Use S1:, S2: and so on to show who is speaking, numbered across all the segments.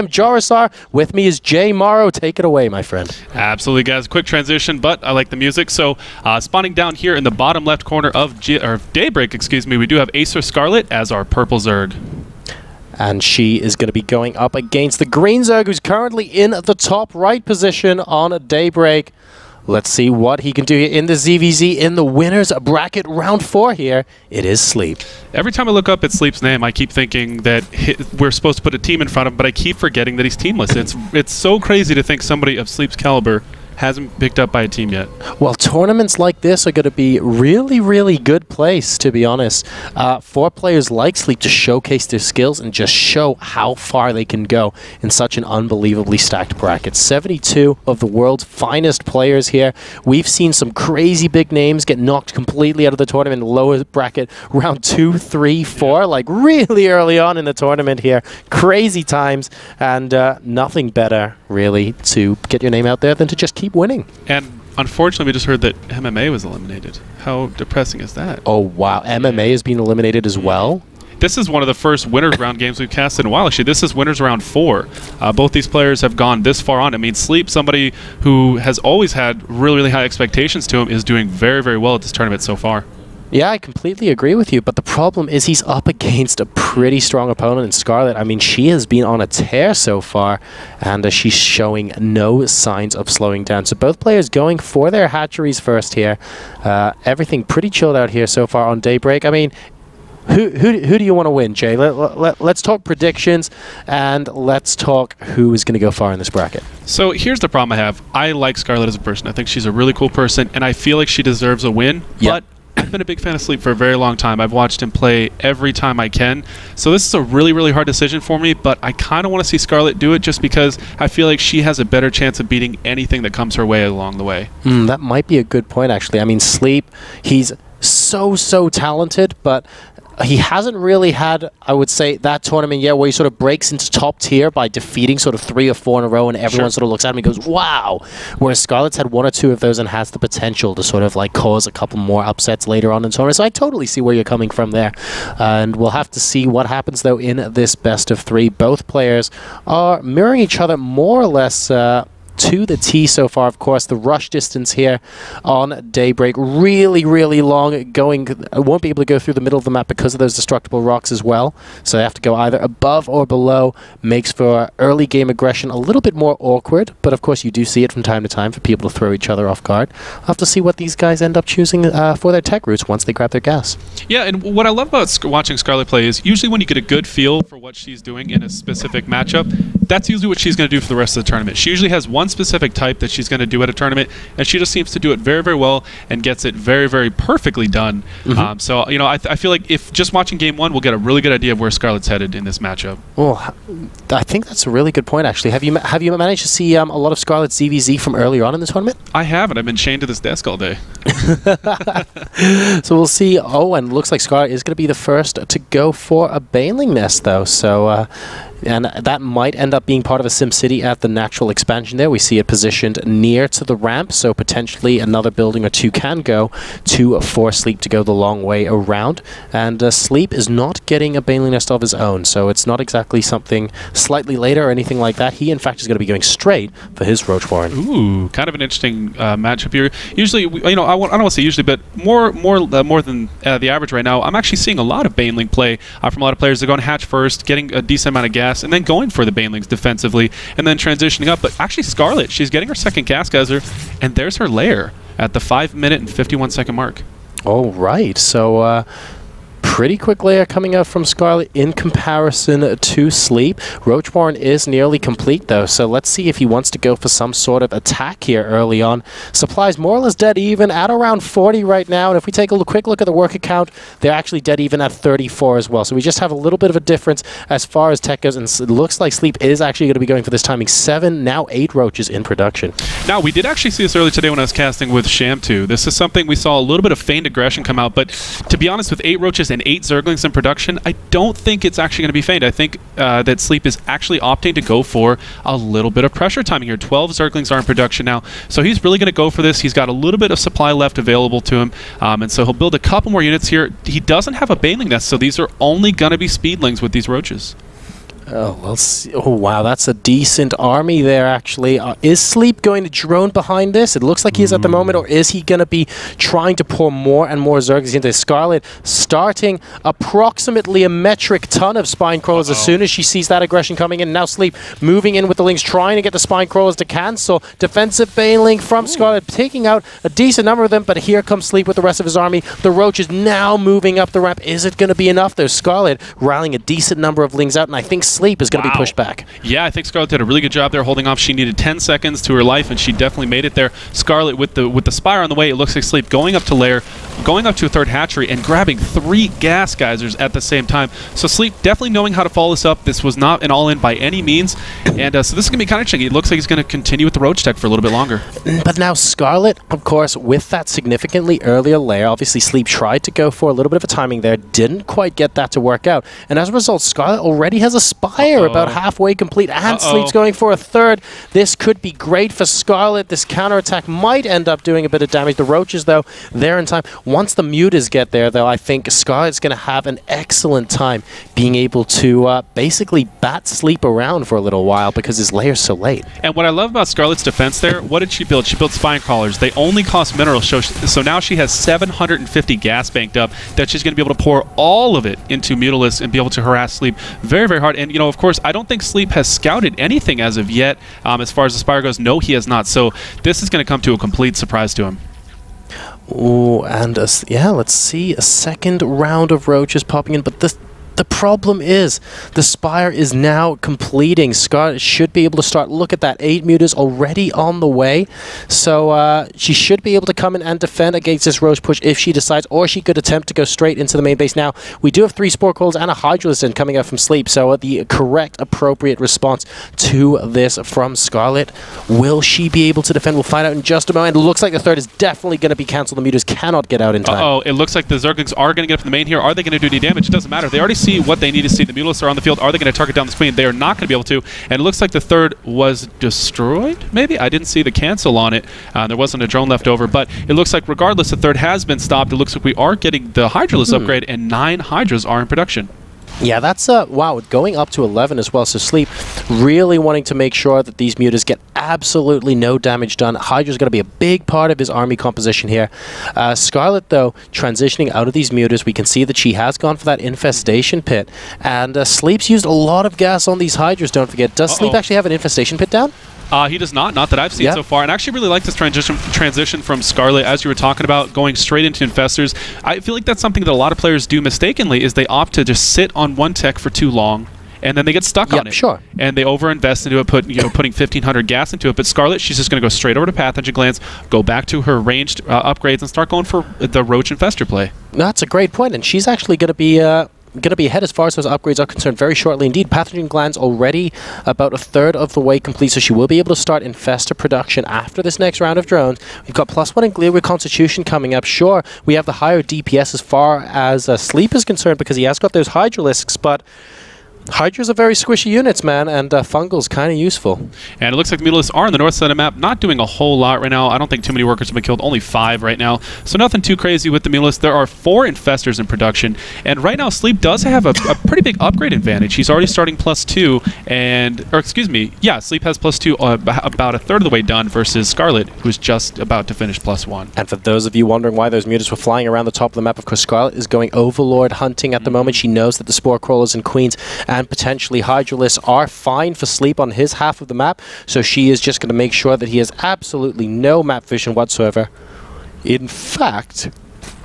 S1: I'm Jarisar. With me is Jay Morrow. Take it away, my friend.
S2: Absolutely, guys. Quick transition, but I like the music. So, spawning down here in the bottom left corner of Daybreak, excuse me, we do have Acer Scarlett as our purple Zerg.
S1: And she is going to be going up against the green Zerg, who's currently in the top right position on Daybreak. Let's see what he can do here in the ZvZ in the winner's bracket round 4 here. It is Sleep.
S2: Every time I look up at Sleep's name, I keep thinking that we're supposed to put a team in front of him, but I keep forgetting that he's teamless. It's so crazy to think somebody of Sleep's caliber hasn't picked up by a team yet.
S1: Well, tournaments like this are going to be really, really good place, to be honest, for players like Sleep to showcase their skills and just show how far they can go in such an unbelievably stacked bracket. 72 of the world's finest players here. We've seen some crazy big names get knocked completely out of the tournament in the lower bracket round 2, 3, 4, like really early on in the tournament here. Crazy times, and nothing better, really, to get your name out there than to just keep winning.
S2: And unfortunately, we just heard that MMA was eliminated. How depressing is that?
S1: Oh, wow. MMA has been eliminated as well?
S2: This is one of the first winners round games we've casted in a while. Actually, this is winners round 4. Both these players have gone this far on. I mean, Sleep, somebody who has always had really, really high expectations to him, is doing very, very well at this tournament so far.
S1: Yeah, I completely agree with you, but the problem is he's up against a pretty strong opponent in Scarlett. I mean, she has been on a tear so far, and she's showing no signs of slowing down. So both players going for their hatcheries first here. Everything pretty chilled out here so far on Daybreak. I mean, who do you want to win, Jay? Let's talk predictions, and let's talk who is going to go far in this bracket.
S2: So here's the problem I have. I like Scarlett as a person. I think she's a really cool person, and I feel like she deserves a win, but I've been a big fan of Sleep for a very long time. I've watched him play every time I can. So this is a really, really hard decision for me, but I kind of want to see Scarlett do it just because I feel like she has a better chance of beating anything that comes her way along the way.
S1: That might be a good point, actually. I mean, Sleep, he's so talented, but he hasn't really had, I would say, that tournament yet where he sort of breaks into top tier by defeating sort of 3 or 4 in a row, and everyone sort of looks at him and goes, wow. Whereas Scarlett's had 1 or 2 of those and has the potential to sort of like cause a couple more upsets later on in the tournament. So I totally see where you're coming from there. And we'll have to see what happens, though, in this best of 3. Both players are mirroring each other more or less to the T so far. Of course, the rush distance here on Daybreak really, really long. Won't be able to go through the middle of the map because of those destructible rocks as well. So they have to go either above or below. Makes for early game aggression a little bit more awkward, but of course you do see it from time to time for people to throw each other off guard. I'll have to see what these guys end up choosing for their tech routes once they grab their gas.
S2: Yeah, and what I love about watching Scarlett play is usually when you get a good feel for what she's doing in a specific matchup, that's usually what she's going to do for the rest of the tournament. She usually has one specific type that she's going to do at a tournament, and she just seems to do it very, very well and gets it very, very perfectly done. So, you know, I feel like if just watching Game 1, we'll get a really good idea of where Scarlett's headed in this matchup.
S1: Well, I think that's a really good point, actually. Have you managed to see a lot of Scarlett's ZvZ from earlier on in the tournament?
S2: I haven't. I've been chained to this desk all day.
S1: So we'll see. Oh, and looks like Scarlett is going to be the first to go for a baneling nest, though. So, and that might end up being part of a SimCity at the natural expansion there. We see it positioned near to the ramp, so potentially another building or 2 can go to force Sleep to go the long way around. And Sleep is not getting a baneling nest of his own, so it's not exactly something slightly later or anything like that. He, in fact, is going to be going straight for his Roach Warren.
S2: Ooh, kind of an interesting matchup here. Usually, you know, I don't want to say usually, but more than the average right now, I'm actually seeing a lot of baneling play from a lot of players. They're going hatch first, getting a decent amount of gas, and then going for the banelings defensively, and then transitioning up. But actually, Scarlett, she's getting her second gas geyser, and there's her lair at the 5-minute and 51-second mark.
S1: All right, so pretty quick layer coming out from Scarlett in comparison to Sleep. Roach Warren is nearly complete, though, so let's see if he wants to go for some sort of attack here early on. Supplies more or less dead even at around 40 right now, and if we take a quick look at the worker count, they're actually dead even at 34 as well. So we just have a little bit of a difference as far as tech goes, and it looks like Sleep is actually going to be going for this timing. 7, now 8 roaches in production.
S2: Now, we did actually see this earlier today when I was casting with Sham2. This is something we saw a little bit of feigned aggression come out, but to be honest, with 8 roaches and 8 Zerglings in production, I don't think it's actually going to be feigned. I think that Sleep is actually opting to go for a little bit of pressure timing here. 12 Zerglings are in production now, so he's really going to go for this. He's got a little bit of supply left available to him, and so he'll build a couple more units here. He doesn't have a baneling nest, so these are only going to be speedlings with these roaches.
S1: Oh, let's see. Oh, wow, that's a decent army there, actually. Is Sleep going to drone behind this? It looks like he is at the moment, or is he going to be trying to pour more and more Zergs into Scarlett, starting approximately a metric ton of spine crawlers as soon as she sees that aggression coming in. Now Sleep moving in with the Lings, trying to get the spine crawlers to cancel. Defensive bailing from Scarlett, taking out a decent number of them, but here comes Sleep with the rest of his army. The Roach is now moving up the ramp. Is it going to be enough, though? Scarlett rallying a decent number of Lings out, and I think Sleep is going to be pushed back.
S2: Yeah, I think Scarlett did a really good job there holding off. She needed 10 seconds to her life, and she definitely made it there. Scarlett with the Spire on the way, it looks like Sleep going up to lair, going up to a third hatchery, and grabbing 3 gas geysers at the same time. So Sleep definitely knowing how to follow this up. This was not an all-in by any means, and so this is going to be kind of tricky. It looks like he's going to continue with the Roach tech for a little bit longer.
S1: But now Scarlett, of course, with that significantly earlier lair, obviously Sleep tried to go for a little bit of a timing there, didn't quite get that to work out, and as a result, Scarlett already has a Spire about halfway complete, and Sleep's going for a third. This could be great for Scarlett. This counterattack might end up doing a bit of damage. The Roaches, though, they're in time. Once the Mutas get there, though, I think Scarlett's going to have an excellent time being able to basically bat Sleep around for a little while because his lair's so late.
S2: And what I love about Scarlett's defense there, what did she build? She built spine crawlers. They only cost minerals, so now she has 750 gas banked up that she's going to be able to pour all of it into Mutalisks and be able to harass Sleep very, very hard. And, you know, of course, I don't think Sleep has scouted anything as of yet. As far as the Spire goes, no, he has not. So this is going to come to a complete surprise to him.
S1: Oh, and yeah, let's see. A second round of Roaches popping in, but the problem is the Spire is now completing. Scarlett should be able to start. Look at that, 8 Mutas already on the way. So she should be able to come in and defend against this Roach push if she decides, or she could attempt to go straight into the main base. Now, we do have 3 Spore Coils and a Hydralisk coming out from Sleep, so the correct, appropriate response to this from Scarlett. Will she be able to defend? We'll find out in just a moment. It looks like the third is definitely going to be cancelled. The Mutas cannot get out in time.
S2: It looks like the Zerglings are going to get up to the main here. Are they going to do any damage? It doesn't matter. They already see what they need to see. The Mutalisks are on the field. Are they going to target down the Queen? They are not going to be able to. And it looks like the third was destroyed, maybe? I didn't see the cancel on it. There wasn't a drone left over, but it looks like regardless, the third has been stopped. It looks like we are getting the Hydralisk upgrade, and 9 Hydras are in production.
S1: Yeah, that's, wow, going up to 11 as well. So Sleep really wanting to make sure that these Mutas get absolutely no damage done. Hydra's going to be a big part of his army composition here. Scarlett, though, transitioning out of these Mutas, we can see that she has gone for that infestation pit. And Sleep's used a lot of gas on these Hydras, don't forget. Does Sleep actually have an infestation pit down?
S2: He does not that I've seen so far, and I actually really like this transition from Scarlett, as you were talking about, going straight into Infestors. I feel like that's something that a lot of players do mistakenly, is they opt to just sit on one tech for too long, and then they get stuck on it.
S1: Sure.
S2: And they overinvest into it, putting 1,500 gas into it. But Scarlett, she's just going to go straight over to Pathogen Glands, go back to her ranged upgrades, and start going for the Roach Infestor play.
S1: That's a great point, and she's actually going to be ahead as far as those upgrades are concerned very shortly indeed. Pathogen Glands already about a third of the way complete, so she will be able to start Infestor production after this next round of drones. We've got +1 in Glare Reconstitution coming up. Sure, we have the higher DPS as far as Sleep is concerned because he has got those Hydralisks, but Hydras are very squishy units, man, and Fungal's kind of useful. And
S2: it looks like the Mutalisks are on the north side of the map, not doing a whole lot right now. I don't think too many workers have been killed, only 5 right now. So nothing too crazy with the Mutalisks. There are 4 Infestors in production, and right now Sleep does have a pretty big upgrade advantage. He's already starting +2, Sleep has +2, about a third of the way done, versus Scarlett, who's just about to finish +1.
S1: And for those of you wondering why those Mutas were flying around the top of the map, of course, Scarlett is going Overlord hunting at the moment. She knows that the Spore Crawlers and Queens and potentially Hydralisks are fine for Sleep on his half of the map, so she is just going to make sure that he has absolutely no map vision whatsoever. In fact,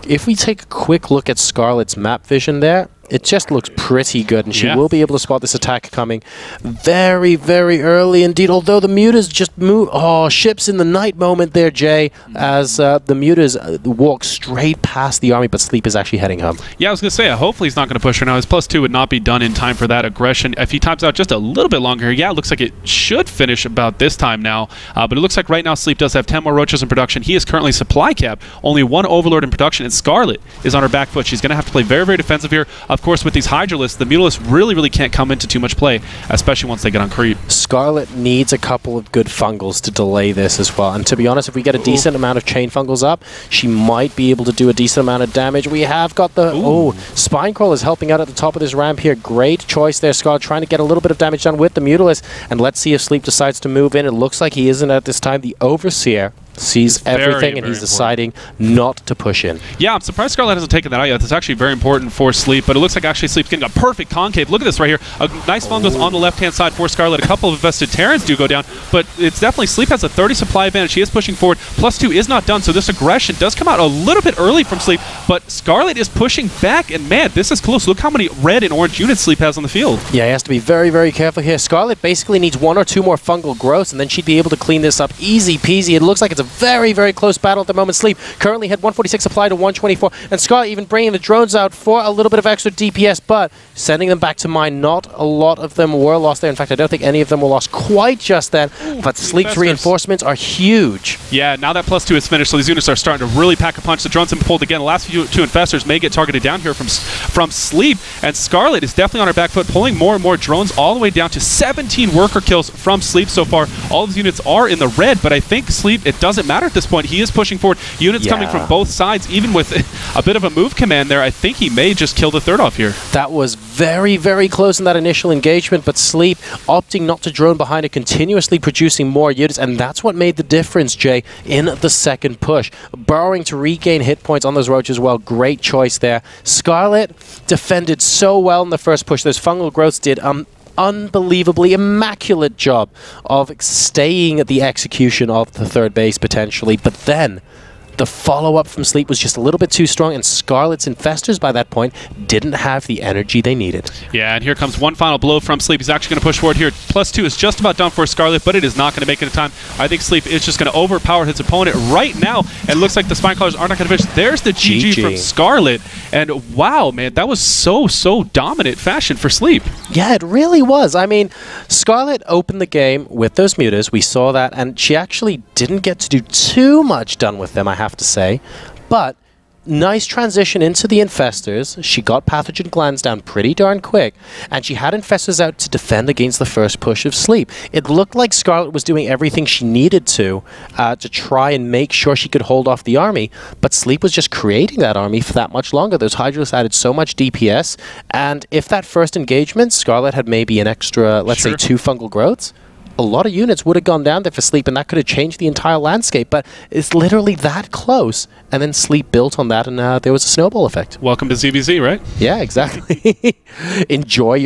S1: if we take a quick look at Scarlett's map vision there, it just looks pretty good, and she will be able to spot this attack coming very, very early indeed, although the Mutas just move. Oh, ships in the night moment there, Jay, as the Mutas walk straight past the army, but Sleep is actually heading home.
S2: Yeah, I was going to say, hopefully he's not going to push her now. His +2 would not be done in time for that aggression. If he times out just a little bit longer here, it looks like it should finish about this time now, but it looks like right now Sleep does have 10 more Roaches in production. He is currently supply capped, only 1 Overlord in production, and Scarlett is on her back foot. She's going to have to play very, very defensive here. Of course, with these Hydralisks, the Mutalisks really can't come into too much play, especially once they get on creep.
S1: Scarlett needs a couple of good fungals to delay this as well. And to be honest, if we get a decent amount of chain fungals up, she might be able to do a decent amount of damage. We have got the... Spinecrawler is helping out at the top of this ramp here. Great choice there, Scarlett, trying to get a little bit of damage done with the Mutalisk. And let's see if Sleep decides to move in. It looks like he isn't at this time. The Overseer sees everything, and he's deciding not to push in.
S2: Yeah, I'm surprised Scarlett hasn't taken that out yet. That's actually very important for Sleep, but it looks like actually Sleep's getting a perfect concave. Look at this right here. A nice fungus on the left-hand side for Scarlett. A couple of invested Terrans do go down, but it's definitely Sleep has a 30 supply advantage. She is pushing forward. +2 is not done, so this aggression does come out a little bit early from Sleep, but Scarlett is pushing back, and man, this is close. Look how many red and orange units Sleep has on the field.
S1: Yeah, he has to be very careful here. Scarlett basically needs 1 or 2 more fungal growths, and then she'd be able to clean this up easy peasy. It looks like it's a very close battle at the moment. Sleep currently had 146 applied to 124, and Scarlett even bringing the drones out for a little bit of extra DPS, but sending them back to mine. Not a lot of them were lost there. In fact, I don't think any of them were lost quite just then, but Sleep's reinforcements are huge.
S2: Yeah, now that +2 is finished, so these units are starting to really pack a punch. The drones have been pulled again. The last few 2 infestors may get targeted down here from Sleep, and Scarlett is definitely on her back foot, pulling more and more drones all the way down to 17 worker kills from Sleep so far. All of these units are in the red, but I think Sleep, it doesn't matter at this point. He is pushing forward. Units coming from both sides, even with a bit of a move command there. I think he may just kill the third off here.
S1: That was very close in that initial engagement, but Sleep opting not to drone behind it, continuously producing more units, and that's what made the difference, Jay, in the second push. Burrowing to regain hit points on those roaches as well. Great choice there. Scarlett defended so well in the first push. Those fungal growths did unbelievably immaculate job of staying at the execution of the third base potentially, but then the follow-up from Sleep was just a little bit too strong, and Scarlett's infestors by that point didn't have the energy they needed.
S2: Yeah, and here comes one final blow from Sleep. He's actually going to push forward here. +2 is just about done for Scarlett, but it is not going to make it in time. I think Sleep is just going to overpower his opponent right now, and it looks like the Spinecrawlers are not going to finish. There's the GG from Scarlett, and wow, man, that was so dominant fashion for Sleep.
S1: Yeah, it really was. I mean, Scarlett opened the game with those mutas. We saw that, and she actually didn't get to do too much done with them, I have to say, but nice transition into the infestors. She got pathogen glands down pretty darn quick, and she had infestors out to defend against the first push of Sleep. It looked like Scarlett was doing everything she needed to try and make sure she could hold off the army, but Sleep was just creating that army for that much longer. Those Hydralisks added so much DPS, and if that first engagement, Scarlett had maybe an extra, let's say, 2 fungal growths, a lot of units would have gone down there for Sleep, and that could have changed the entire landscape, but it's literally that close, and then Sleep built on that, and there was a snowball effect.
S2: Welcome to ZvZ, right?
S1: Yeah, exactly. Enjoy your